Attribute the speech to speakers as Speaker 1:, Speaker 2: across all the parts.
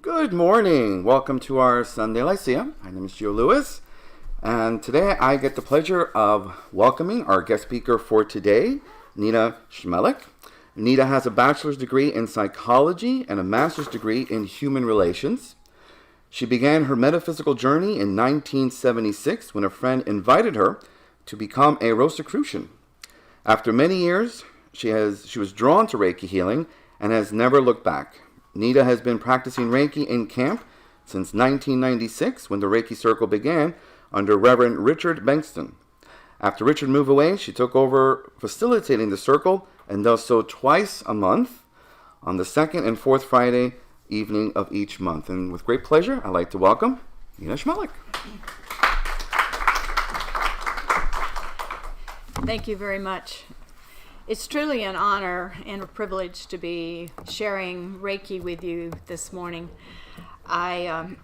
Speaker 1: Good morning. Welcome to our Sunday Lyceum. My name is Joe Lewis, and today I get the pleasure of welcoming our guest speaker for today, Nita Schmellick. Nita has a bachelor's degree in psychology and a master's degree in human relations. She began her metaphysical journey in 1976 when a friend invited her to become a Rosicrucian. After many years, she was drawn to Reiki healing and has never looked back. Nita has been practicing Reiki in camp since 1996 when the Reiki Circle began under Reverend Richard Bankston. After Richard moved away, she took over facilitating the circle and does so twice a month on the second and fourth Friday evening of each month. And with great pleasure, I'd like to welcome Nita Schmellick.
Speaker 2: Thank you very much. It's truly an honor and a privilege to be sharing Reiki with you this morning. I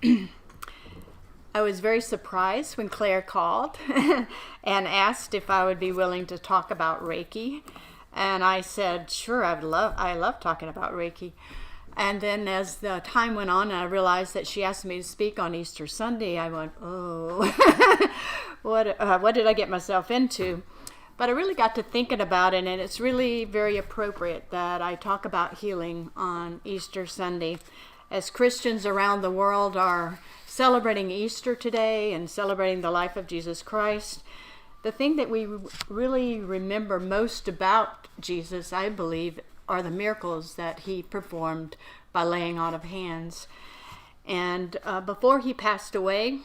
Speaker 2: was very surprised when Claire called and asked if I would be willing to talk about Reiki. And I said, sure, I love talking about Reiki. And then as the time went on and I realized that she asked me to speak on Easter Sunday, I went, oh, what did I get myself into? But I really got to thinking about it, and it's really very appropriate that I talk about healing on Easter Sunday. As Christians around the world are celebrating Easter today and celebrating the life of Jesus Christ, the thing that we really remember most about Jesus, I believe, are the miracles that he performed by laying on of hands. And before he passed away,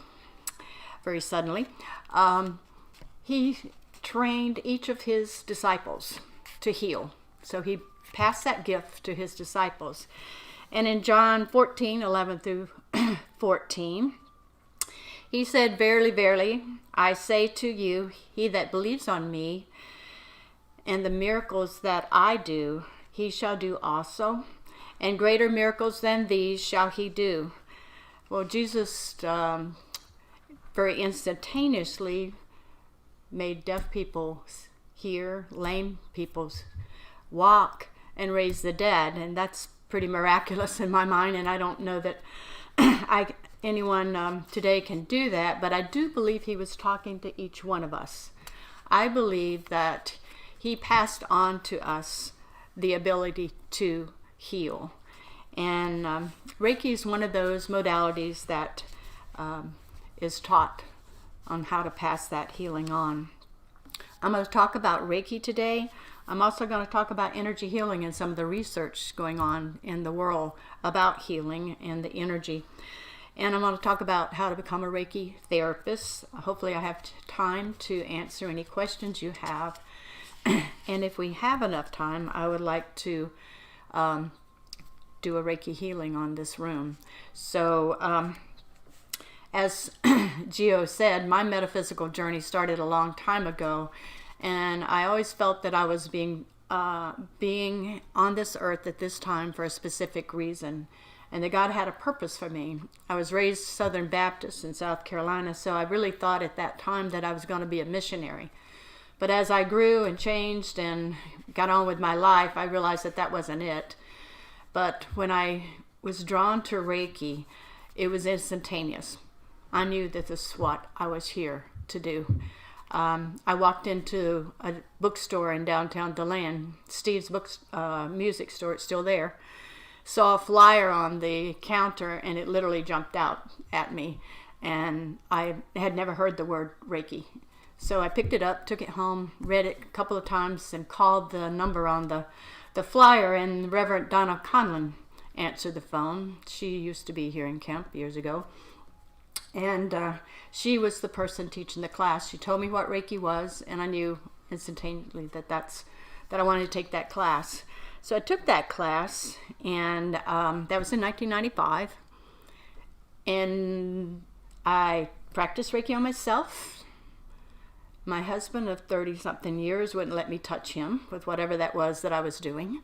Speaker 2: very suddenly, he trained each of his disciples to heal. So he passed that gift to his disciples. And in John 14:11 through 14, he said, Verily, verily, I say to you, he that believes on me, and the miracles that I do, he shall do also, and greater miracles than these shall he do. Well, Jesus very instantaneously made deaf people hear, lame people walk, and raise the dead. And that's pretty miraculous in my mind, and I don't know that anyone today can do that, but I do believe he was talking to each one of us. I believe that he passed on to us the ability to heal. And Reiki is one of those modalities that is taught on how to pass that healing on. I'm going to talk about Reiki today. I'm also going to talk about energy healing and some of the research going on in the world about healing and the energy. And I'm going to talk about how to become a Reiki therapist. Hopefully I have time to answer any questions you have. And if we have enough time, I would like to do a Reiki healing on this room. So as Gio said, my metaphysical journey started a long time ago, and I always felt that I was being on this earth at this time for a specific reason, and that God had a purpose for me. I was raised Southern Baptist in South Carolina, so I really thought at that time that I was going to be a missionary. But as I grew and changed and got on with my life, I realized that that wasn't it. But when I was drawn to Reiki, it was instantaneous. I knew that this is what I was here to do. I walked into a bookstore in downtown DeLand, Steve's music store, it's still there, saw a flyer on the counter, and it literally jumped out at me. And I had never heard the word Reiki. So I picked it up, took it home, read it a couple of times, and called the number on the flyer, and Reverend Donna Conlon answered the phone. She used to be here in camp years ago. And she was the person teaching the class. She told me what Reiki was, and I knew instantaneously that I wanted to take that class. So I took that class, and that was in 1995. And I practiced Reiki on myself. My husband of 30-something years wouldn't let me touch him with whatever that was that I was doing.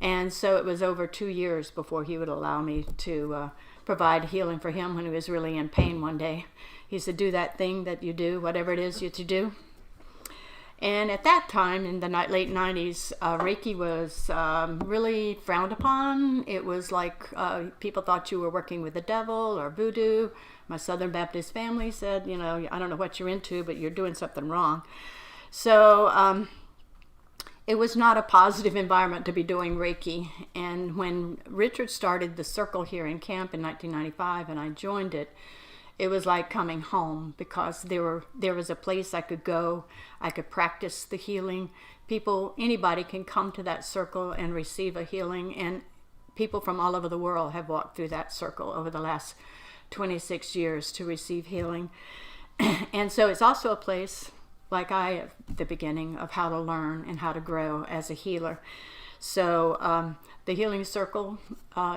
Speaker 2: And so it was over 2 years before he would allow me to provide healing for him when he was really in pain one day. He said, do that thing that you do, whatever it is you to do. And at that time, in the late 90s, Reiki was really frowned upon. It was like people thought you were working with the devil or voodoo. My Southern Baptist family said, you know, I don't know what you're into, but you're doing something wrong. So it was not a positive environment to be doing Reiki. And when Richard started the circle here in camp in 1995 and I joined it, it was like coming home, because there was a place I could go. I could practice the healing. Anybody can come to that circle and receive a healing. And people from all over the world have walked through that circle over the last 26 years to receive healing. And so it's also a place, like at the beginning, of how to learn and how to grow as a healer. So the Healing Circle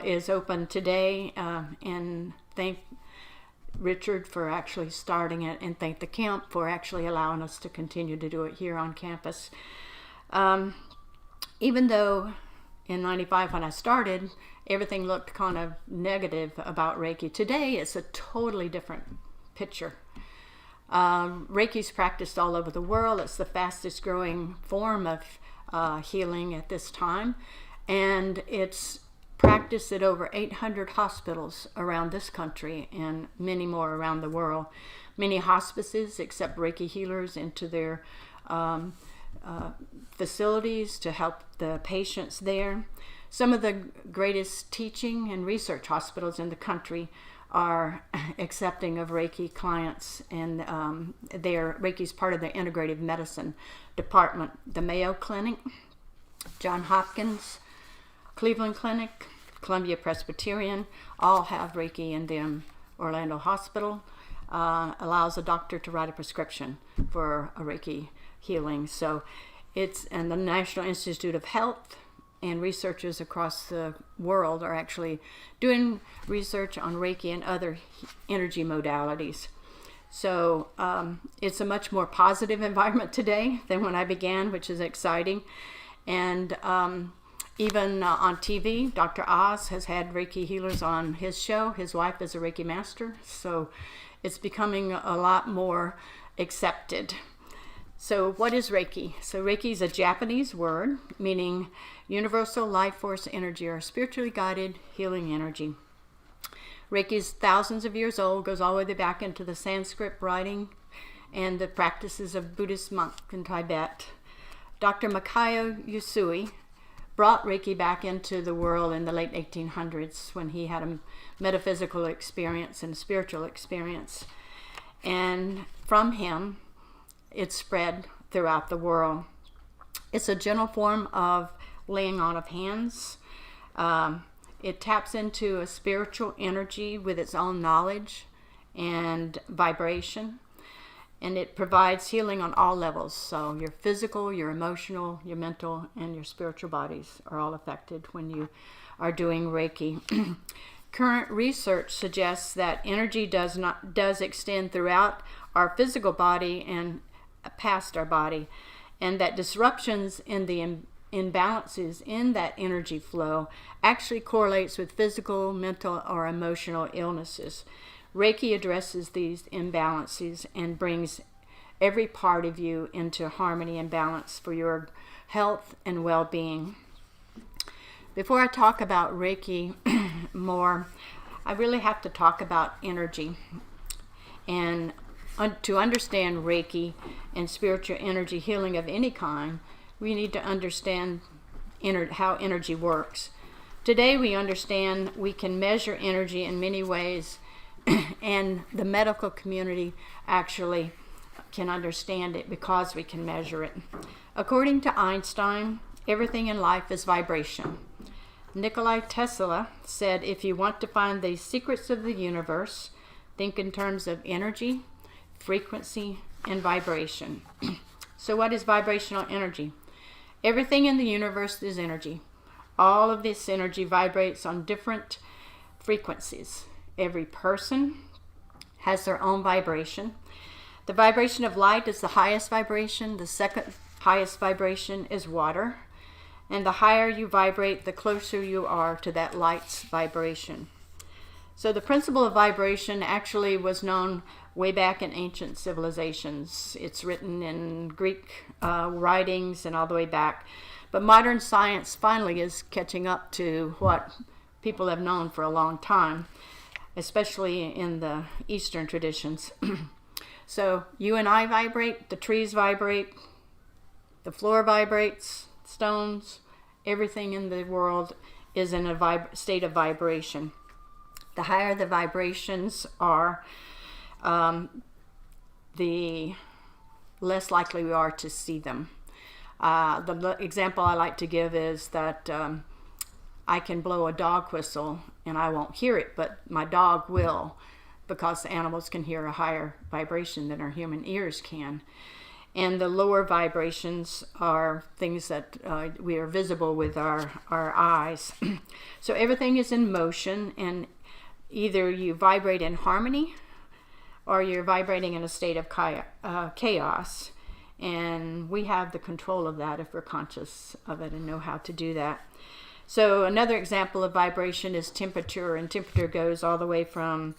Speaker 2: is open today, and thank Richard for actually starting it, and thank the camp for actually allowing us to continue to do it here on campus. Even though in 95 when I started, everything looked kind of negative about Reiki, today it's a totally different picture. Reiki's practiced all over the world. It's the fastest growing form of healing at this time, and it's practiced at over 800 hospitals around this country and many more around the world. Many hospices accept Reiki healers into their facilities to help the patients there. Some of the greatest teaching and research hospitals in the country are accepting of Reiki clients, and Reiki's part of the integrative medicine department. The Mayo Clinic, John Hopkins, Cleveland Clinic, Columbia Presbyterian, all have Reiki in them. Orlando Hospital allows a doctor to write a prescription for a Reiki healing. So and the National Institute of Health and researchers across the world are actually doing research on Reiki and other energy modalities. So it's a much more positive environment today than when I began, which is exciting. And even on TV, Dr. Oz has had Reiki healers on his show. His wife is a Reiki master, so it's becoming a lot more accepted. So what is Reiki? So Reiki is a Japanese word meaning universal life force energy, or spiritually guided healing energy. Reiki is thousands of years old, goes all the way back into the Sanskrit writing and the practices of Buddhist monks in Tibet. Dr. Mikao Usui brought Reiki back into the world in the late 1800s when he had a metaphysical experience and a spiritual experience. And from him, it spread throughout the world. It's a gentle form of laying on of hands. It taps into a spiritual energy with its own knowledge and vibration. And it provides healing on all levels. So your physical, your emotional, your mental, and your spiritual bodies are all affected when you are doing Reiki. Current research suggests that energy does extend throughout our physical body and past our body, and that disruptions in the imbalances in that energy flow actually correlates with physical, mental, or emotional illnesses. Reiki addresses these imbalances and brings every part of you into harmony and balance for your health and well-being. Before I talk about Reiki more, I really have to talk about energy. And to understand Reiki and spiritual energy healing of any kind, we need to understand how energy works. Today we understand we can measure energy in many ways, and the medical community actually can understand it because we can measure it. According to Einstein, everything in life is vibration. Nikola Tesla said, if you want to find the secrets of the universe, think in terms of energy, frequency, and vibration. So what is vibrational energy? Everything in the universe is energy. All of this energy vibrates on different frequencies. Every person has their own vibration. The vibration of light is the highest vibration. The second highest vibration is water. And the higher you vibrate, the closer you are to that light's vibration. So the principle of vibration actually was known way back in ancient civilizations. It's written in Greek writings and all the way back. But modern science finally is catching up to what people have known for a long time, especially in the Eastern traditions. So you and I vibrate, the trees vibrate, the floor vibrates, stones, everything in the world is in a state of vibration. The higher the vibrations are, the less likely we are to see them. The example I like to give is that I can blow a dog whistle and I won't hear it, but my dog will, because animals can hear a higher vibration than our human ears can. And the lower vibrations are things that we are visible with our eyes. So everything is in motion, and either you vibrate in harmony or you're vibrating in a state of chaos. And we have the control of that if we're conscious of it and know how to do that. So another example of vibration is temperature, and temperature goes all the way from,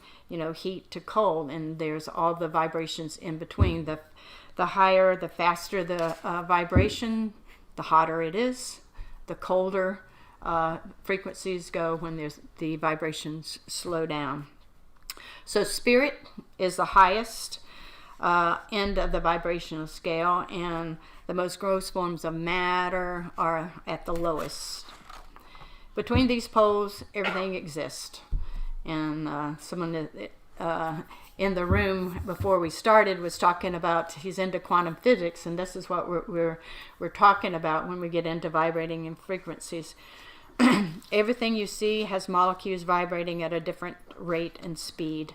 Speaker 2: heat to cold, and there's all the vibrations in between. The higher, the faster the vibration, the hotter it is. The colder frequencies go when the vibrations slow down. So spirit is the highest end of the vibrational scale, and the most gross forms of matter are at the lowest. Between these poles, everything exists. And someone in the room before we started was talking about, he's into quantum physics, and this is what we're talking about when we get into vibrating in frequencies. Everything you see has molecules vibrating at a different rate and speed.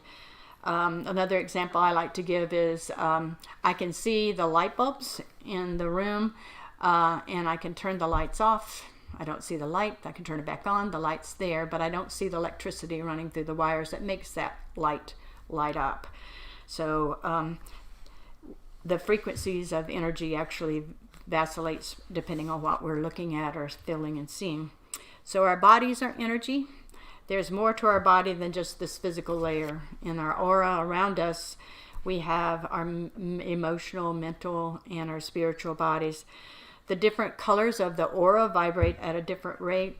Speaker 2: Another example I like to give is I can see the light bulbs in the room, and I can turn the lights off. I don't see the light. I can turn it back on. The light's there, but I don't see the electricity running through the wires that makes that light up. So the frequencies of energy actually vacillates depending on what we're looking at or feeling and seeing. So our bodies are energy. There's more to our body than just this physical layer. In our aura around us, we have our emotional, mental, and our spiritual bodies. The different colors of the aura vibrate at a different rate.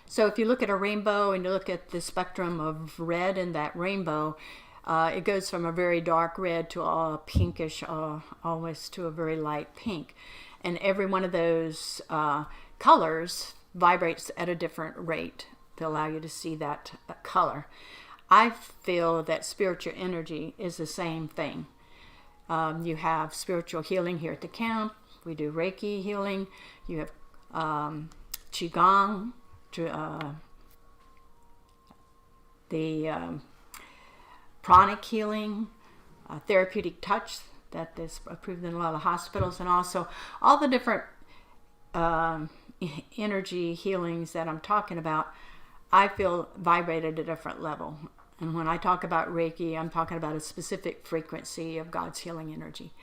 Speaker 2: So if you look at a rainbow and you look at the spectrum of red in that rainbow, it goes from a very dark red to a pinkish, almost to a very light pink. And every one of those colors vibrates at a different rate to allow you to see that color. I feel that spiritual energy is the same thing. You have spiritual healing here at the camp. We do Reiki healing. You have Qigong, the pranic healing, therapeutic touch that is approved in a lot of hospitals, and also all the different energy healings that I'm talking about, I feel vibrate at a different level. And when I talk about Reiki, I'm talking about a specific frequency of God's healing energy.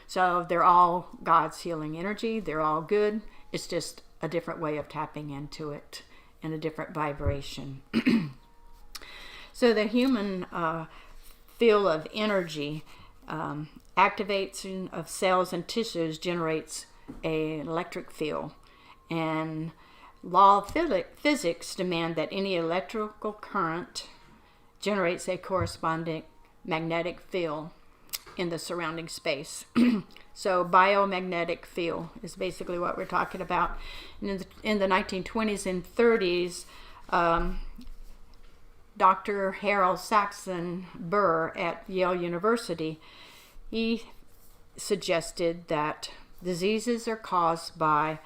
Speaker 2: So they're all God's healing energy. They're all good. It's just a different way of tapping into it and a different vibration. So the human field of energy, activation of cells and tissues generates an electric field. And law of physics demand that any electrical current generates a corresponding magnetic field in the surrounding space. So biomagnetic field is basically what we're talking about. And in the 1920s and 30s, Dr. Harold Saxon Burr at Yale University, he suggested that diseases are caused by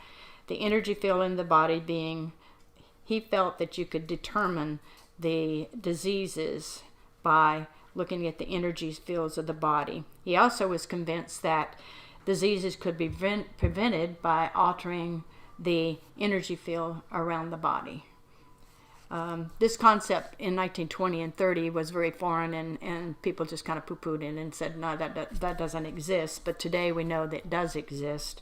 Speaker 2: the energy field in the body being, he felt that you could determine the diseases by looking at the energy fields of the body. He also was convinced that diseases could be prevented by altering the energy field around the body. This concept in 1920 and 30 was very foreign, and people just kind of poo-pooed it and said, no, that doesn't exist. But today we know that it does exist.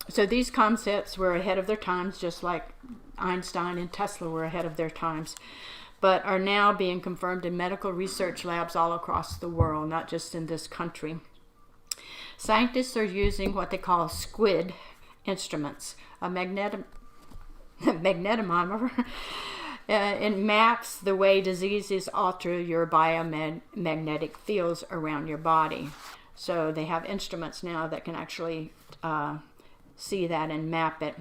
Speaker 2: So these concepts were ahead of their times, just like Einstein and Tesla were ahead of their times. but are now being confirmed in medical research labs all across the world, not just in this country. Scientists are using what they call squid instruments, a magnetometer. It maps the way diseases alter your biomagnetic fields around your body. So they have instruments now that can actually see that and map it.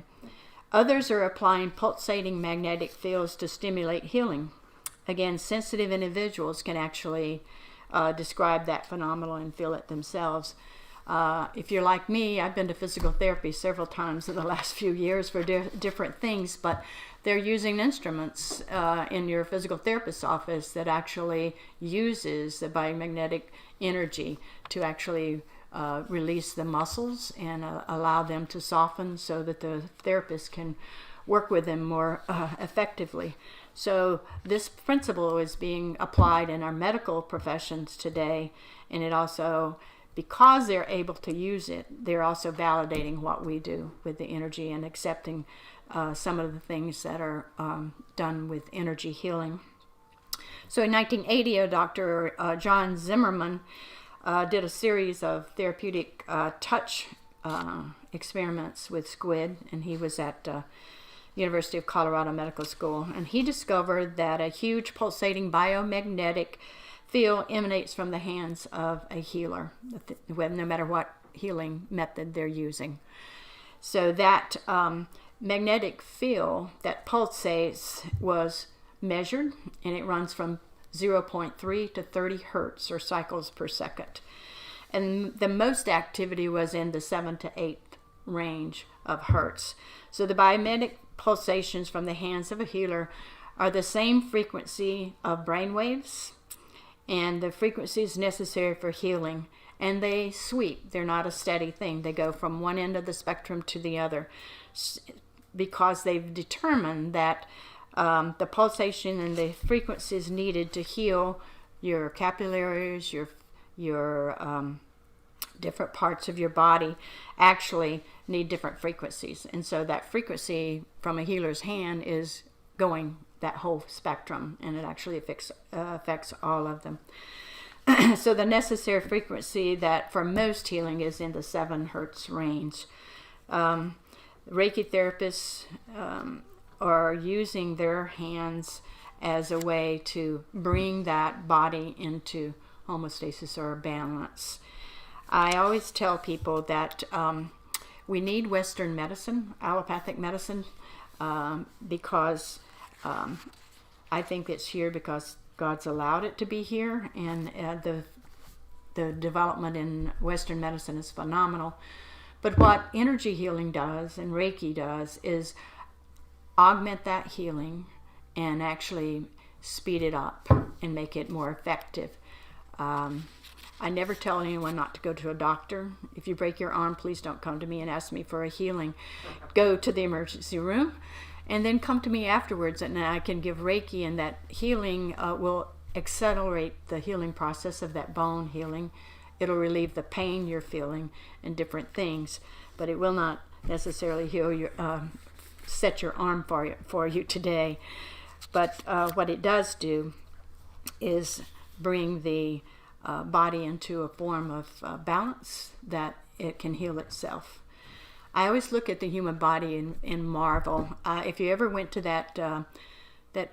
Speaker 2: Others are applying pulsating magnetic fields to stimulate healing. Again, sensitive individuals can actually describe that phenomenon and feel it themselves. If you're like me, I've been to physical therapy several times in the last few years for different things, but they're using instruments in your physical therapist's office that actually uses the biomagnetic energy to actually release the muscles and allow them to soften so that the therapist can work with them more effectively. So this principle is being applied in our medical professions today, and it also, because they're able to use it, they're also validating what we do with the energy and accepting some of the things that are done with energy healing. So in 1980, Dr. John Zimmerman did a series of therapeutic touch experiments with squid, and he was at University of Colorado Medical School, and he discovered that a huge pulsating biomagnetic field emanates from the hands of a healer, no matter what healing method they're using. So that magnetic field that pulsates was measured, and it runs from 0.3 to 30 hertz or cycles per second. And the most activity was in the 7 to 8 range of hertz. So the biomagnetic pulsations from the hands of a healer are the same frequency of brain waves and the frequencies necessary for healing, and they sweep. They're not a steady thing. They go from one end of the spectrum to the other because they've determined that the pulsation and the frequencies needed to heal your capillaries, your different parts of your body actually need different frequencies. And so that frequency from a healer's hand is going that whole spectrum, and it actually affects all of them. So the necessary frequency that for most healing is in the 7 hertz range. Reiki therapists are using their hands as a way to bring that body into homeostasis or balance. I always tell people that we need Western medicine, allopathic medicine, because I think it's here because God's allowed it to be here, and the development in Western medicine is phenomenal. But what energy healing does and Reiki does is augment that healing and actually speed it up and make it more effective. I never tell anyone not to go to a doctor. If you break your arm, please don't come to me and ask me for a healing. Go to the emergency room and then come to me afterwards, and I can give Reiki, and that healing will accelerate the healing process of that bone healing. It'll relieve the pain you're feeling and different things, but it will not necessarily heal your, set your arm for you today. But what it does do is bring the body into a form of balance that it can heal itself. I always look at the human body and marvel. If you ever went to that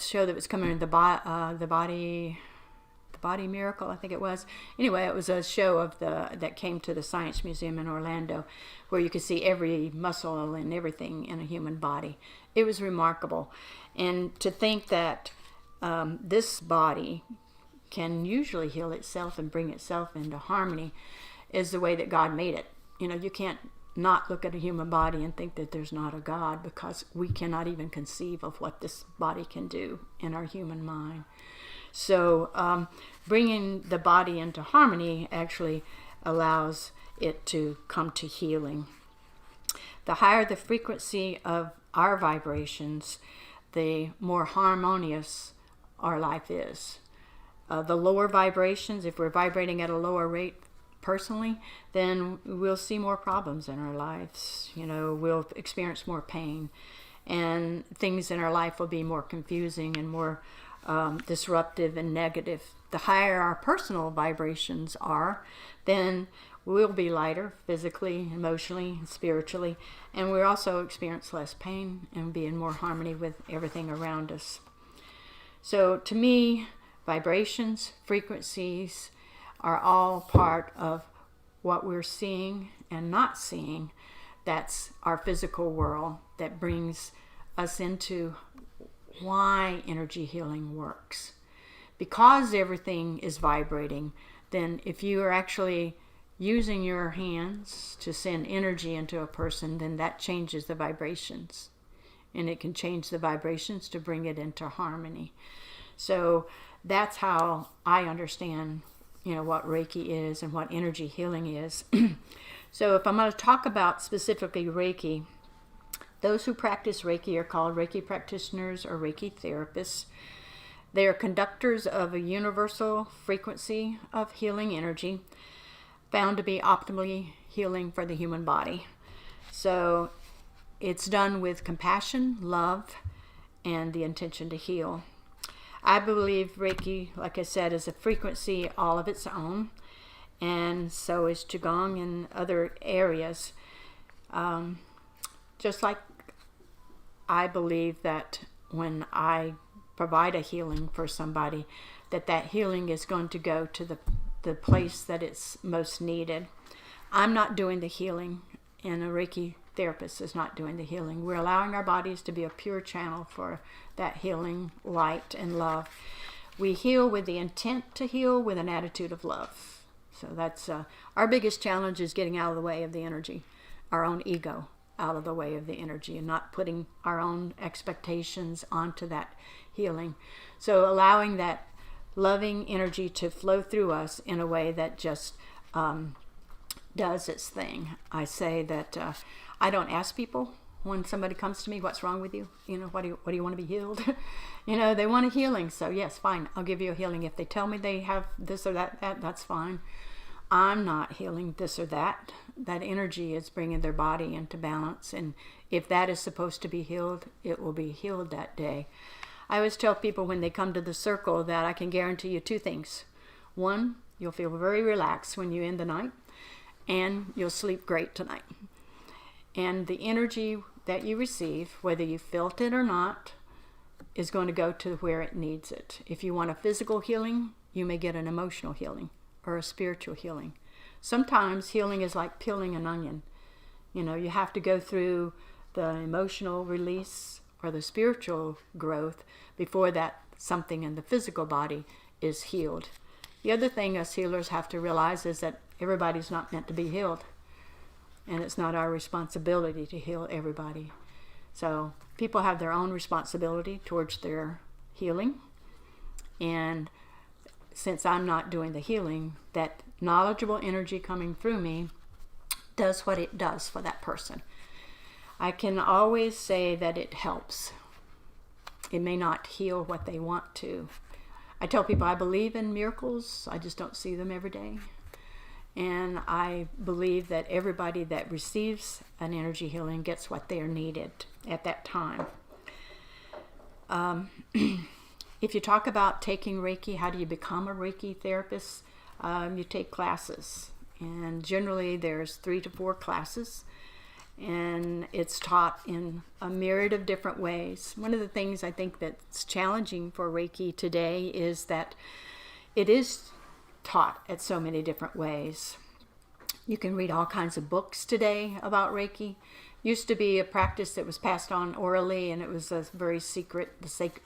Speaker 2: show that was coming, the body Miracle, I think it was. Anyway, it was a show that came to the Science Museum in Orlando, where you could see every muscle and everything in a human body. It was remarkable, and to think that this body can usually heal itself and bring itself into harmony is the way that God made it. You know, you can't not look at a human body and think that there's not a God, because we cannot even conceive of what this body can do in our human mind. So bringing the body into harmony actually allows it to come to healing. The higher the frequency of our vibrations, the more harmonious our life is. The lower vibrations, if we're vibrating at a lower rate personally, then we'll see more problems in our lives. You know, we'll experience more pain, and things in our life will be more confusing and more disruptive and negative. The higher our personal vibrations are, then we'll be lighter physically, emotionally, and spiritually, and we'll also experience less pain and be in more harmony with everything around us. So to me, vibrations, frequencies are all part of what we're seeing and not seeing. That's our physical world that brings us into why energy healing works. Because everything is vibrating, then if you are actually using your hands to send energy into a person, then that changes the vibrations. And it can change the vibrations to bring it into harmony. So that's how I understand, what Reiki is and what energy healing is. So if I'm going to talk about specifically Reiki, those who practice Reiki are called Reiki practitioners or Reiki therapists. They are conductors of a universal frequency of healing energy found to be optimally healing for the human body. So it's done with compassion, love, and the intention to heal. I believe Reiki, like I said, is a frequency all of its own, and so is Qigong and other areas. Just like I believe that when I provide a healing for somebody, that healing is going to go to the place that it's most needed. I'm not doing the healing, and a Reiki therapist is not doing the healing. We're allowing our bodies to be a pure channel for that healing light and love. We heal with the intent to heal with an attitude of love. So that's our biggest challenge, is getting out of the way of the energy, our own ego out of the way of the energy, and not putting our own expectations onto that healing. So allowing that loving energy to flow through us in a way that just does its thing. I say that I don't ask people when somebody comes to me, what's wrong with you? What do you want to be healed? They want a healing. So yes, fine, I'll give you a healing. If they tell me they have this or that, that's fine. I'm not healing this or that. That energy is bringing their body into balance. And if that is supposed to be healed, it will be healed that day. I always tell people when they come to the circle that I can guarantee you two things. One, you'll feel very relaxed when you end the night, and you'll sleep great tonight. And the energy that you receive, whether you felt it or not, is going to go to where it needs it. If you want a physical healing, you may get an emotional healing or a spiritual healing. Sometimes healing is like peeling an onion. You have to go through the emotional release or the spiritual growth before that something in the physical body is healed. The other thing us healers have to realize is that everybody's not meant to be healed. And it's not our responsibility to heal everybody. So people have their own responsibility towards their healing. And since I'm not doing the healing, that knowledgeable energy coming through me does what it does for that person. I can always say that it helps. It may not heal what they want to. I tell people I believe in miracles. I just don't see them every day. And I believe that everybody that receives an energy healing gets what they are needed at that time. If you talk about taking Reiki, how do you become a Reiki therapist? You take classes. And generally there's 3 to 4 classes. And it's taught in a myriad of different ways. One of the things I think that's challenging for Reiki today is that it is taught at so many different ways. You can read all kinds of books today about Reiki. Used to be a practice that was passed on orally, and it was a very secret.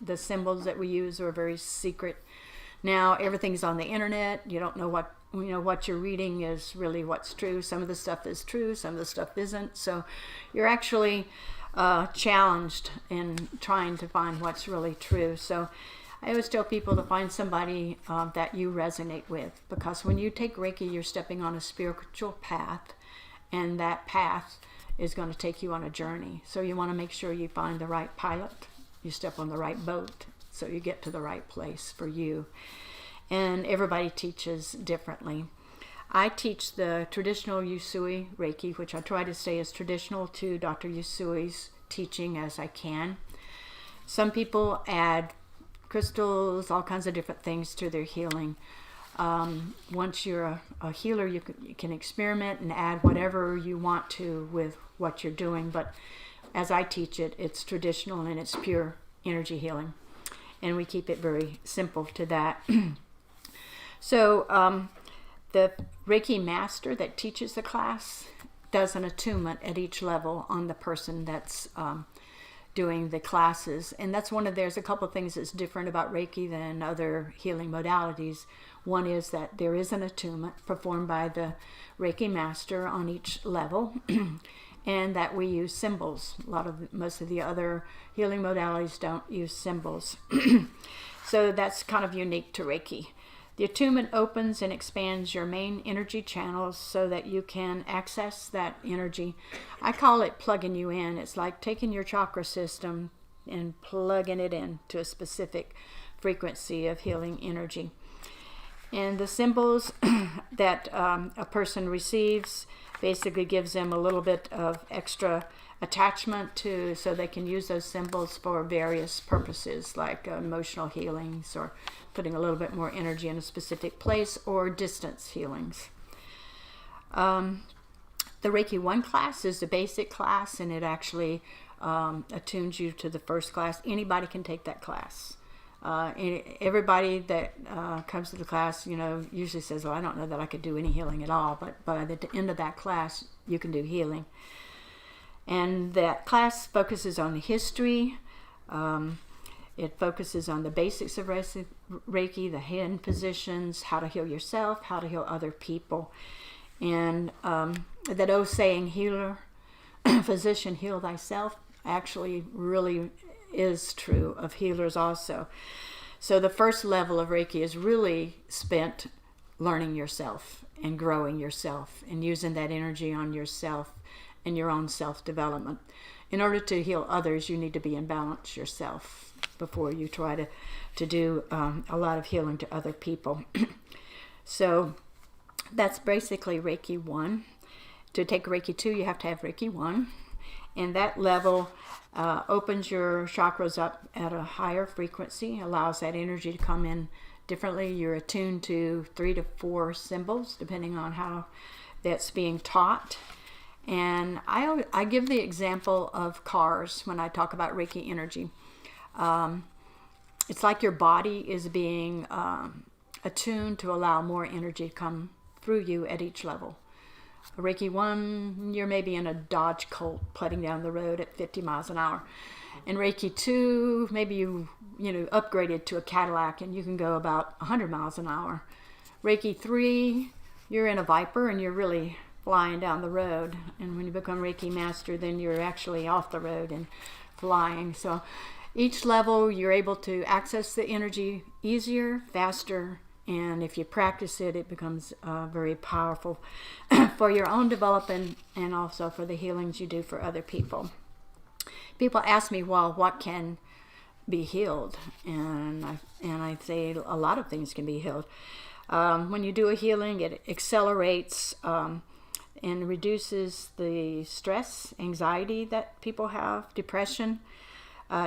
Speaker 2: The symbols that we use are very secret. Now everything's on the internet. You don't know what you're reading is really what's true. Some of the stuff is true, some of the stuff isn't. So you're actually challenged in trying to find what's really true. So I always tell people to find somebody that you resonate with, because when you take Reiki, you're stepping on a spiritual path, and that path is going to take you on a journey. So you want to make sure you find the right pilot, you step on the right boat, so you get to the right place for you. And everybody teaches differently. I teach the traditional Usui Reiki, which I try to stay as traditional to Dr. Usui's teaching as I can. Some people add crystals, all kinds of different things to their healing. Once you're a healer, you can experiment and add whatever you want to with what you're doing. But as I teach it, it's traditional and it's pure energy healing. And we keep it very simple to that. So the Reiki master that teaches the class does an attunement at each level on the person that's doing the classes. And that's there's a couple of things that's different about Reiki than other healing modalities. One is that there is an attunement performed by the Reiki master on each level, and that we use symbols. Most of the other healing modalities don't use symbols. So that's kind of unique to Reiki. The attunement opens and expands your main energy channels so that you can access that energy. I call it plugging you in. It's like taking your chakra system and plugging it in to a specific frequency of healing energy. And the symbols that a person receives basically gives them a little bit of extra attachment so they can use those symbols for various purposes, like emotional healings or putting a little bit more energy in a specific place, or distance healings. The Reiki One Class is the basic class, and it actually attunes you to the first class. Anybody can take that class. Everybody that comes to the class, usually says, well, I don't know that I could do any healing at all, but by the end of that class, you can do healing. And that class focuses on the history. It focuses on the basics of Reiki, the hand positions, how to heal yourself, how to heal other people. And that old saying, healer, physician, heal thyself, actually really is true of healers also. So the first level of Reiki is really spent learning yourself and growing yourself and using that energy on yourself and your own self-development. In order to heal others, you need to be in balance yourself before you try to do a lot of healing to other people. So that's basically Reiki 1. To take Reiki 2, you have to have Reiki 1. And that level opens your chakras up at a higher frequency, allows that energy to come in differently. You're attuned to 3 to 4 symbols, depending on how that's being taught. And I give the example of cars when I talk about Reiki energy. It's like your body is being attuned to allow more energy to come through you at each level. Reiki 1, you're maybe in a Dodge Colt putting down the road at 50 miles an hour. And Reiki 2, maybe you upgraded to a Cadillac and you can go about 100 miles an hour. Reiki 3, you're in a Viper and you're really flying down the road. And when you become Reiki Master, then you're actually off the road and flying. So each level, you're able to access the energy easier, faster, and if you practice it, it becomes very powerful for your own development and also for the healings you do for other people. People ask me, well, what can be healed? And I say a lot of things can be healed. When you do a healing, it accelerates and reduces the stress, anxiety that people have, depression,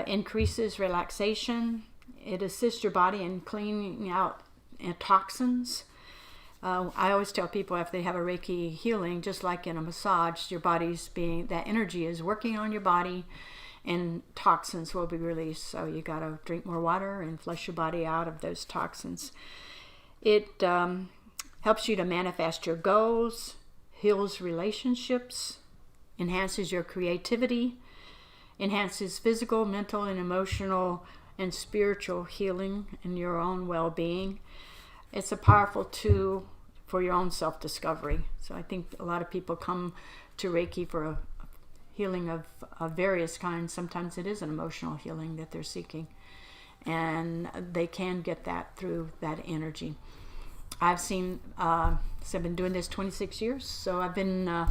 Speaker 2: increases relaxation. It assists your body in cleaning out toxins. I always tell people if they have a Reiki healing, just like in a massage, your body's that energy is working on your body and toxins will be released. So you got to drink more water and flush your body out of those toxins. It helps you to manifest your goals, heals relationships, enhances your creativity, enhances physical, mental, and emotional and spiritual healing and your own well-being. It's a powerful tool for your own self-discovery. So I think a lot of people come to Reiki for a healing of various kinds. Sometimes it is an emotional healing that they're seeking. And they can get that through that energy. I've been doing this 26 years, so I've been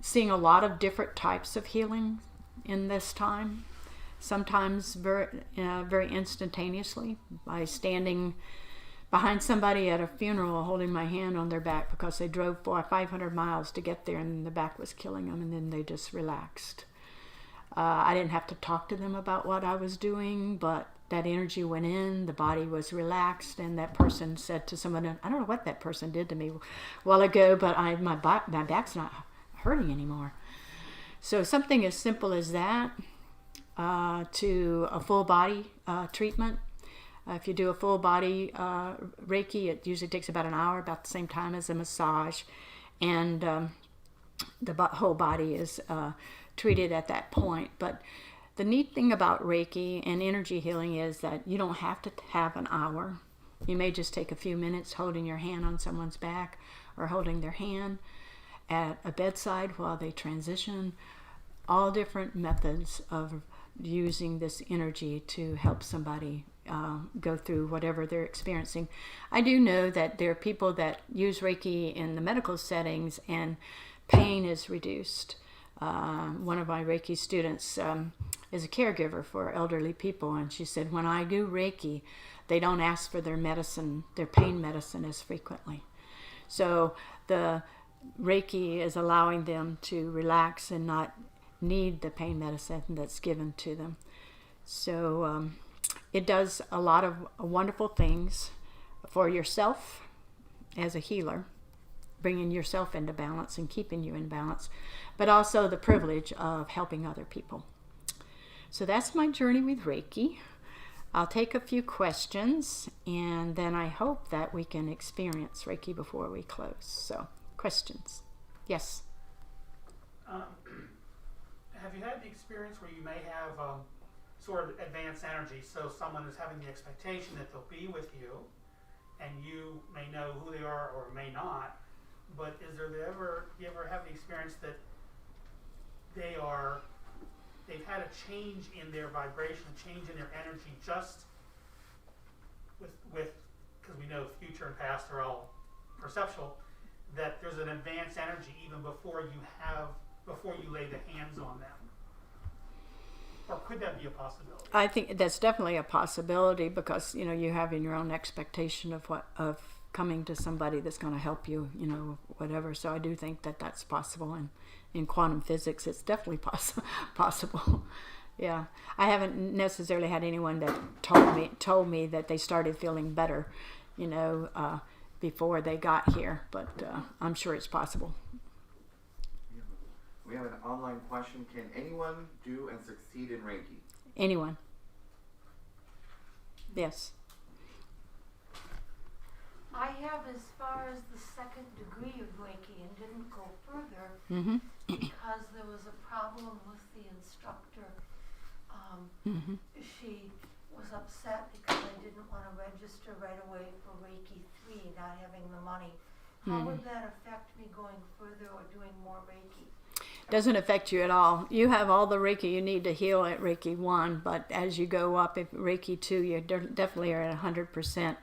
Speaker 2: seeing a lot of different types of healing in this time. Sometimes very instantaneously by standing behind somebody at a funeral holding my hand on their back because they drove 500 miles to get there and the back was killing them, and then they just relaxed. I didn't have to talk to them about what I was doing, but that energy went in, the body was relaxed, and that person said to someone, I don't know what that person did to me a while ago, but my back's not hurting anymore. So something as simple as that to a full body treatment. If you do a full body Reiki, it usually takes about an hour, about the same time as a massage, and the whole body is treated at that point. But the neat thing about Reiki and energy healing is that you don't have to have an hour. You may just take a few minutes holding your hand on someone's back or holding their hand at a bedside while they transition. All different methods of using this energy to help somebody go through whatever they're experiencing. I do know that there are people that use Reiki in the medical settings and pain is reduced. One of my Reiki students is a caregiver for elderly people, and she said, when I do Reiki, they don't ask for their medicine, their pain medicine as frequently. So the Reiki is allowing them to relax and not need the pain medicine that's given to them. So it does a lot of wonderful things for yourself as a healer, bringing yourself into balance and keeping you in balance, but also the privilege of helping other people. So that's my journey with Reiki. I'll take a few questions, and then I hope that we can experience Reiki before we close. So, questions? Yes?
Speaker 3: Have you had the experience where you may have sort of advanced energy, so someone is having the expectation that they'll be with you, and you may know who they are or may not, but you ever have the experience that they've had a change in their vibration, a change in their energy, just with because we know future and past are all perceptual, that there's an advanced energy even before you lay the hands on them? Or could that be a possibility? I
Speaker 2: think that's definitely a possibility, because you have in your own expectation of coming to somebody that's going to help you, whatever. So I do think that that's possible, and in quantum physics, it's definitely possible. Yeah, I haven't necessarily had anyone that told me that they started feeling better, before they got here, but I'm sure it's possible.
Speaker 1: We have an online question. Can anyone do and succeed in Reiki?
Speaker 2: Anyone. Yes.
Speaker 4: I have as far as the second degree of Reiki and didn't go further because there was a problem with the instructor. She was upset because I didn't want to register right away for Reiki 3, not having the money. How would that affect me going further or doing more Reiki?
Speaker 2: Doesn't affect you at all. You have all the Reiki you need to heal at Reiki 1, but as you go up at Reiki 2, you definitely are at 100%.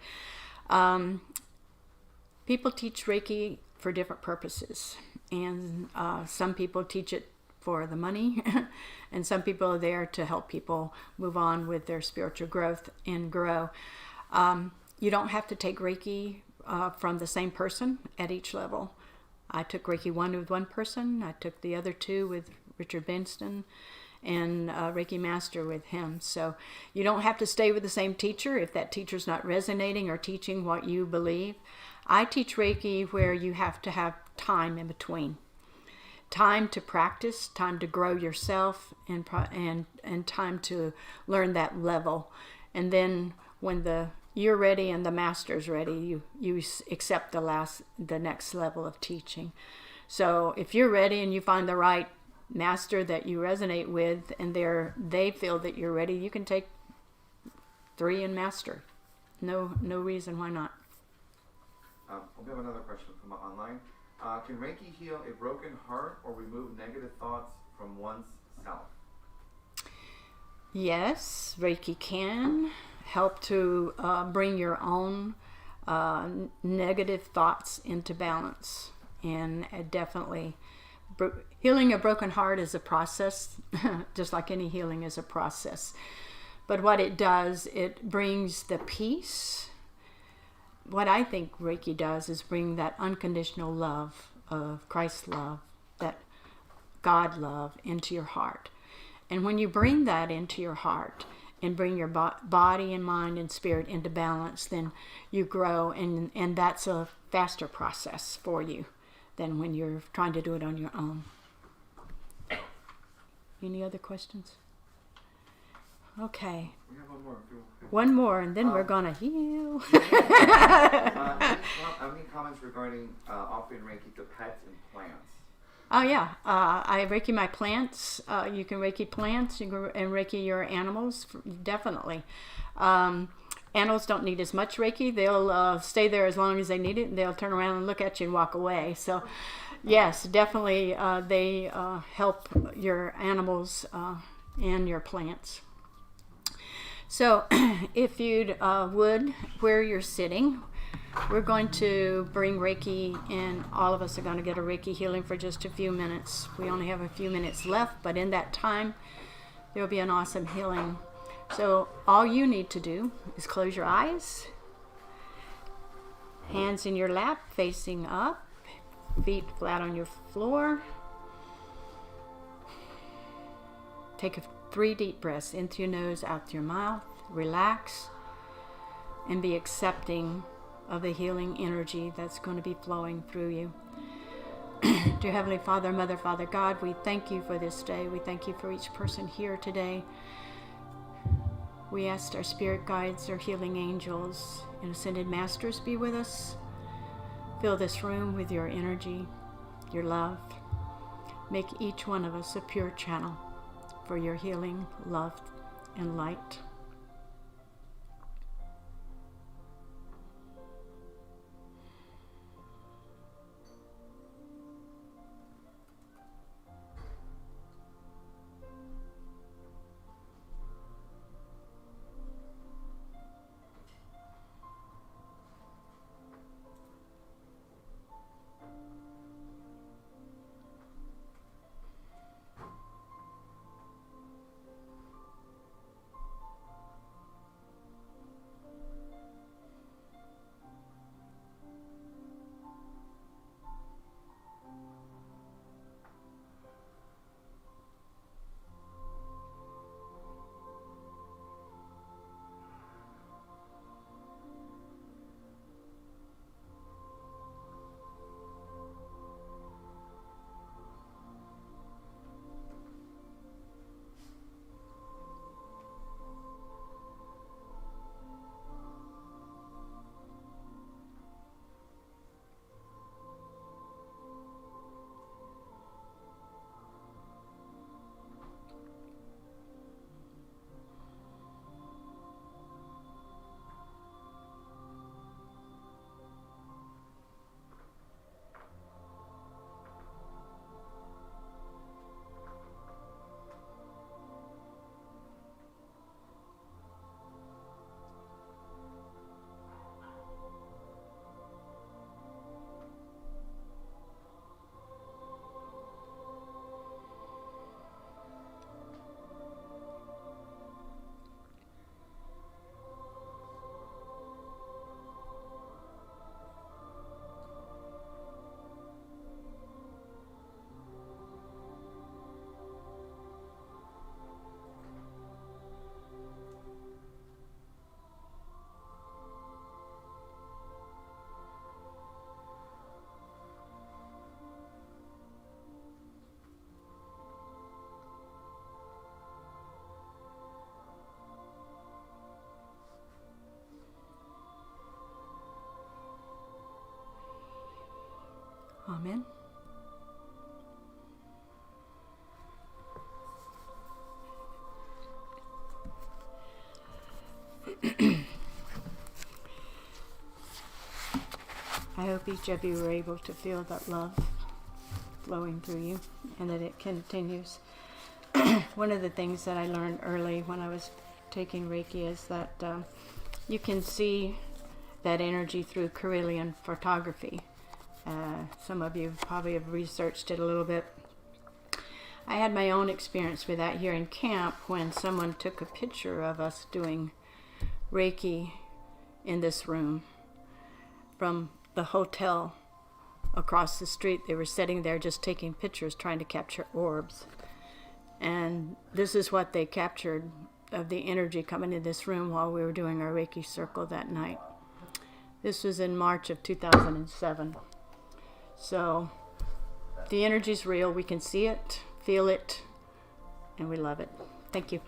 Speaker 2: People teach Reiki for different purposes, and some people teach it for the money, and some people are there to help people move on with their spiritual growth and grow. You don't have to take Reiki from the same person at each level. I took Reiki 1 with one person. I took the other 2 with Richard Benston, and Reiki Master with him. So you don't have to stay with the same teacher if that teacher's not resonating or teaching what you believe. I teach Reiki where you have to have time in between. Time to practice, time to grow yourself, and time to learn that level. And then when you're ready and the master's ready, you accept the next level of teaching. So if you're ready and you find the right master that you resonate with, and they feel that you're ready, you can take 3 in master. No reason why not.
Speaker 1: We have another question from online. Can Reiki heal a broken heart or remove negative thoughts from one's self?
Speaker 2: Yes, Reiki can help to bring your own negative thoughts into balance. And definitely, healing a broken heart is a process, just like any healing is a process. But what it does, it brings the peace. What I think Reiki does is bring that unconditional love of Christ's love, that God love into your heart. And when you bring that into your heart and bring your body and mind and spirit into balance, then you grow, and that's a faster process for you than when you're trying to do it on your own. Any other questions? Okay.
Speaker 1: We have one more.
Speaker 2: One more, and then we're going to heal.
Speaker 1: Any comments regarding offering Reiki to pets and plants?
Speaker 2: Oh, yeah. I Reiki my plants. You can Reiki plants and Reiki your animals, definitely. Animals don't need as much Reiki. They'll stay there as long as they need it, and they'll turn around and look at you and walk away. So, yes, definitely they help your animals and your plants. So, if you would, where you're sitting, we're going to bring Reiki in. All of us are going to get a Reiki healing for just a few minutes. We only have a few minutes left, but in that time, there will be an awesome healing. So all you need to do is close your eyes, hands in your lap, facing up, feet flat on your floor. Take 3 deep breaths in through your nose, out through your mouth. Relax and be accepting of the healing energy that's going to be flowing through you. Dear Heavenly Father, Mother, Father God, we thank you for this day. We thank you for each person here today. We ask our spirit guides, our healing angels, and ascended masters be with us. Fill this room with your energy, your love. Make each one of us a pure channel for your healing, love, and light. Amen. I hope each of you were able to feel that love flowing through you and that it continues. One of the things that I learned early when I was taking Reiki is that you can see that energy through Carillion photography. Some of you probably have researched it a little bit. I had my own experience with that here in camp when someone took a picture of us doing Reiki in this room from the hotel across the street. They were sitting there just taking pictures, trying to capture orbs. And this is what they captured of the energy coming in this room while we were doing our Reiki circle that night. This was in March of 2007. So the energy's real. We can see it, feel it, and we love it. Thank you.